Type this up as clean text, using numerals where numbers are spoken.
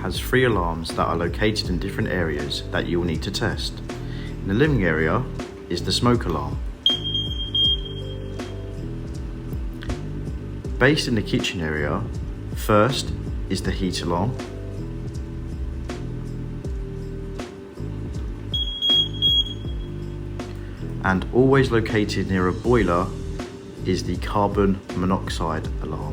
has 3 alarms that are located in different areas that you will need to test. In the living area is the smoke alarm. Based in the kitchen area, first is the heat alarm. And always located near a boiler is the carbon monoxide alarm.